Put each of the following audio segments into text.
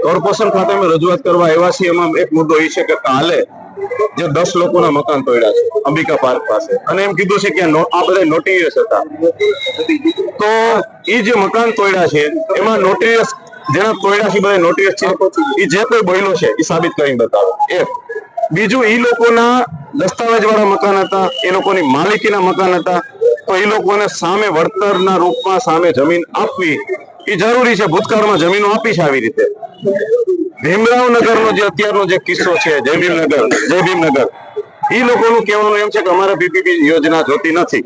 Corporation ખાતે અમે રજૂઆત કરવા આવ્યા છીએ. એમાં એક મુદ્દો એ છે કે કાલે જે 10 લોકોના મકાન તોડ્યા છે અંબિકા પાર્ક પાસે, અને એમ કીધું છે કે આ બધા નોટિસ હતા. તો એ જે મકાન તોડ્યા છે એમાં નોટિસ જેના તોડ્યા છે બધા નોટિસ છે, એ જે કોઈ બોલ્યો છે એ સાબિત કરીને બતાવો. એક બીજું, એ લોકોના દસ્તાવેજ વાળા મકાન હતા, એ લોકોની માલિકીના મકાન હતા, તો એ લોકોને સામે વળતરના રૂપમાં સામે જમીન આપવી એ જરૂરી છે. ભૂતકાળમાં જમીનો આપી છે આવી રીતે. ભીમરાવનગરનો જે અત્યારનો જે કિસ્સો છે જય ભીમનગર, એ લોકોનું કહેવાનું એમ છે કે અમારે પીપીપી યોજના જોતી નથી.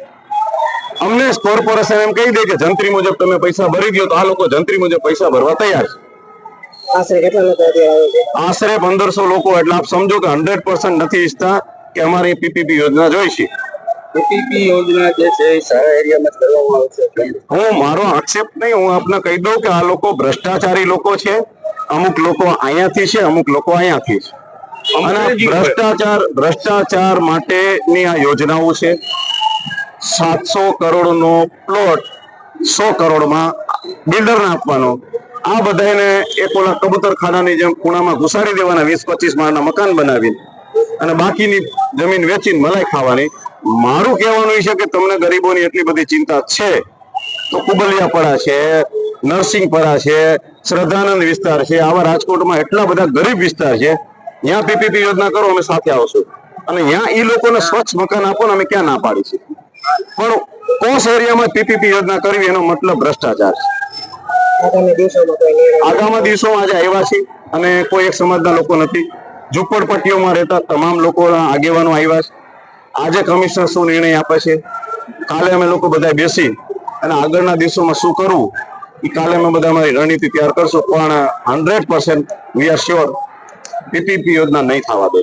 અમને કોર્પોરેશન એમ કહી દે કે જંત્રી મુજબ તમે પૈસા ભરી દો, તો આ લોકો જંત્રી મુજબ પૈસા ભરવા તૈયાર છે. આશરે કેટલા લોકો આવે છે? આશરે 1500 લોકો. એટલે આપ સમજો કે 100% નથી ઈચ્છતા કે અમારી પીપીપી યોજના જોઈશે. પીપીપી યોજના જે છે એ સારા એરિયામાં કરવામાં આવશે. હું મારો આક્ષેપ નહીં, હું આપને કહી દઉં કે આ લોકો ભ્રષ્ટાચારી લોકો છે. અમુક લોકો અહીંયાથી છે, અમુક લોકો અહીંયાથી છે. અને ભ્રષ્ટાચાર માટેની આ યોજનાઓ છે. 700 કરોડનો પ્લોટ 100 કરોડમાં બિલ્ડરને આપવાનો. આ બધાને એક ઓલા કબૂતરખાનાની જેમ ખૂણામાં ઘુસાડી દેવાના, 20-25 માળના મકાન બનાવીને, અને બાકીની જમીન વેચીને મલાઈ ખાવાની. મારું કહેવાનું છે કે તમને ગરીબોની એટલી બધી ચિંતા છે તો કુબલિયાપડા છે, નરસિંહપરા છે, શ્રદ્ધાનંદ વિસ્તાર છે, આવા રાજકોટમાં એટલા બધા ગરીબ વિસ્તાર છે, ત્યાં પીપીપી યોજના કરો, અમે સાથે આવશું. અને ત્યાં એ લોકોને સ્વચ્છ મકાન આપો ને અમે ક્યાં ના પાડીશું. પણ કોસ એરિયામાં પીપીપી યોજના કરવી એનો મતલબ ભ્રષ્ટાચાર છે. આગામી દિવસોમાં આજે આવ્યા છે અને કોઈ એક સમાજના લોકો નથી, ઝુંપડપટ્ટીઓમાં રહેતા તમામ લોકોના આગેવાનો આવ્યા છે. આજે કમિશનર શું નિર્ણય આપે છે, કાલે અમે લોકો બધા બેસી અને આગળના દિવસોમાં શું કરવું એ કાલે અમે બધા અમારી રણનીતિ તૈયાર કરશું. પણ 100% વી આર શ્યોર પીપીપી યોજના નહીં થવા દે.